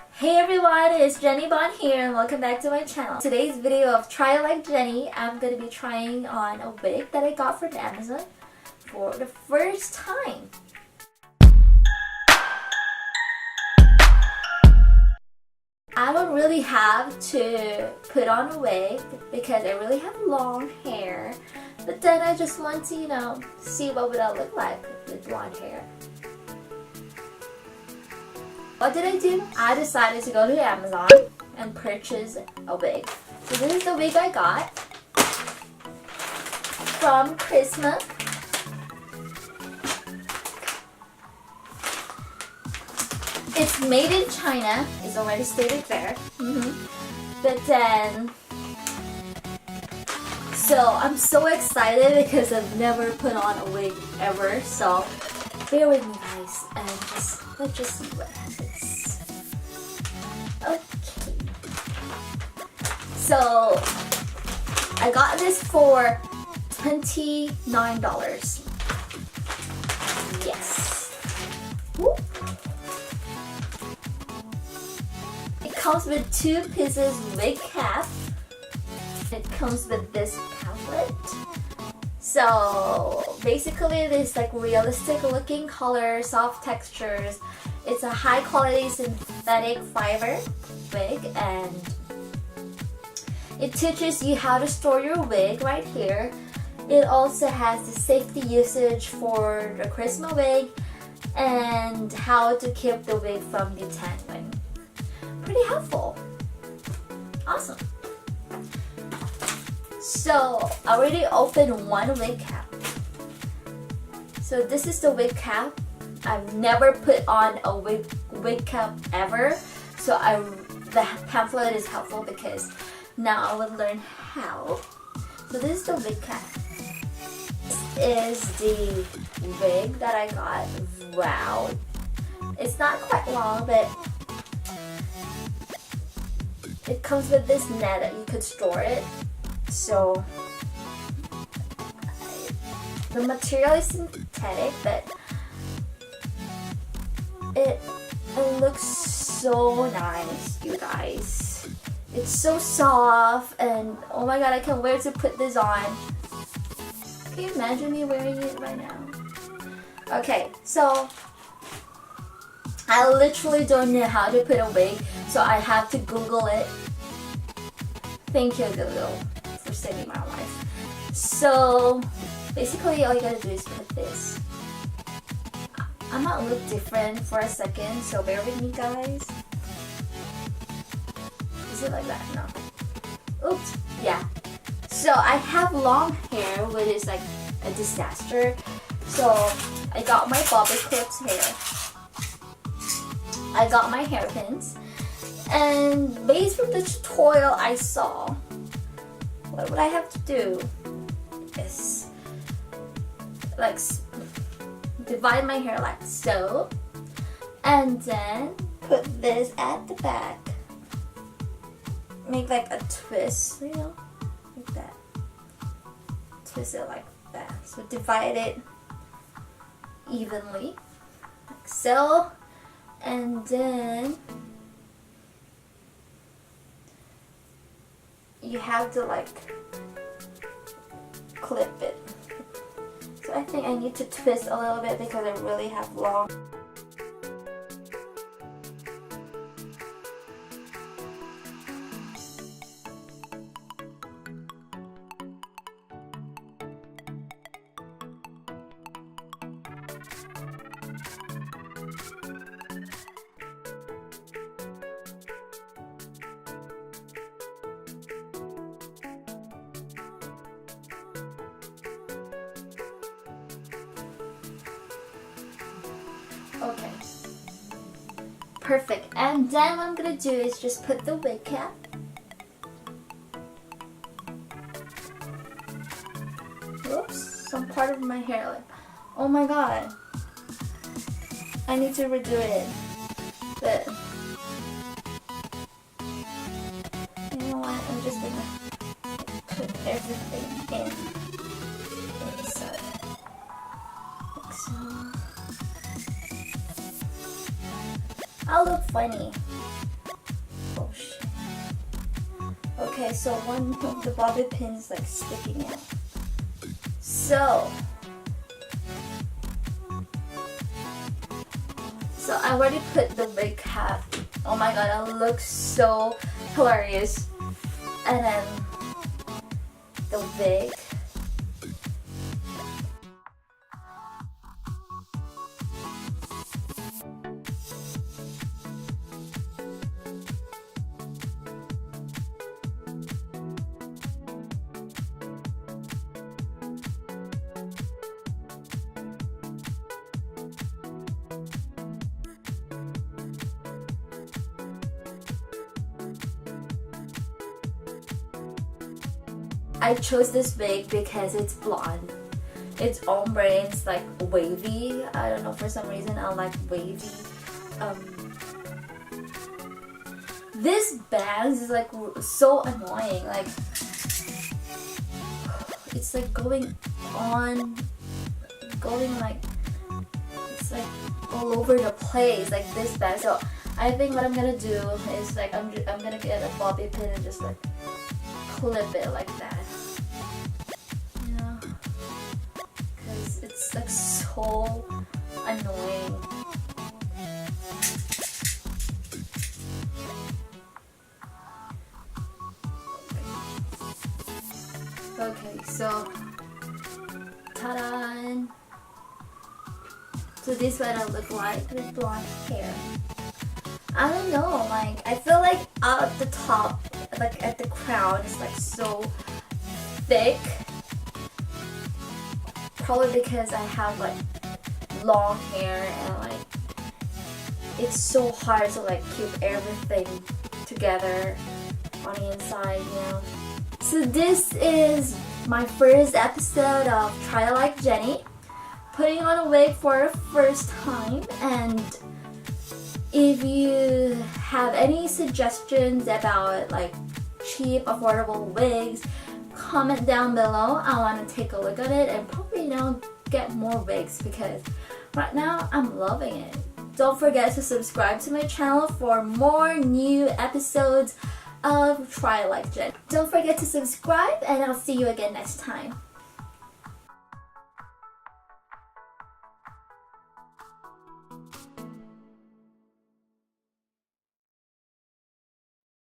Hey everyone, it's Jenny Bon here and welcome back to my channel. Today's video of Try Like Jenny, I'm going to be trying on a wig that I got from Amazon for the first time. I don't really have to put on a wig because I really have long hair, but then I just want to, see what would I look like with blonde hair. What did I do? I decided to go to Amazon and purchase a wig. So this is the wig I got from Christmas. It's made in China. It's already stated there. But then, so I'm so excited because I've never put on a wig ever. So bear with me guys and let's just see what happens. Okay. So I got this for $29. Yes. Woo. It comes with 2 pieces wig cap. It comes with this pamphlet. So basically this like realistic looking color, soft textures. It's a high quality synthetic fiber wig and it teaches you how to store your wig right here. It also has the safety usage for the Christmas wig and how to keep the wig from detangling. Pretty helpful. Awesome. So I already opened one wig cap. So this is the wig cap. I've never put on a wig cap ever. So the pamphlet is helpful because now I will learn how. So this is the wig cap. This is the wig that I got. Wow. It's not quite long, but it comes with this net that you could store it. So the material is synthetic, but it looks so nice, you guys. It's so soft and oh my god, I can't wait to put this on. Can you imagine me wearing it right now? Okay, so I literally don't know how to put a wig, so I have to Google it. Thank you, Google, for saving my life. So basically all you gotta do is put this. I might look different for a second, so bear with me guys. Is it like that? No. Oops. Yeah. So I have long hair, which is like a disaster. So I got my bobby clips here. I got my hairpins. And based on the tutorial I saw, what would I have to do is like divide my hair like so, and then put this at the back. Make like a twist, like that. Twist it like that. So divide it evenly, like so, and then you have to like clip it. So I think I need to twist a little bit because I really have long. Okay. Perfect. And then what I'm gonna do is just put the wig cap. Whoops, some part of my hair. Like, oh my god. I need to redo it. But you know what? I'm just gonna put everything in inside. Like so. I'll look funny. Oh shit. Okay, so one of the bobby pins is like sticking out. So I already put the wig cap. Oh my god, it looks so hilarious. And then the wig. I chose this wig because it's blonde. It's ombre, it's like wavy. I don't know, for some reason I like wavy. This bangs is like so annoying. Like it's like going like it's like all over the place, like this band. So I think what I'm gonna do is like I'm gonna get a bobby pin and just like clip it like that. Yeah, because it's like so annoying. Okay, so ta-da! So this is what I look like with blonde hair. I don't know, like I feel like at the top, like at the crown, it's like so thick. Probably because I have like long hair and like it's so hard to like keep everything together on the inside, you know. So this is my first episode of Try Like Jenny, putting on a wig for the first time. And if you have any suggestions about like cheap, affordable wigs, comment down below. I want to take a look at it and probably, you know, get more wigs because right now I'm loving it. Don't forget to subscribe to my channel for more new episodes of Try Like Jen. Don't forget to subscribe and I'll see you again next time.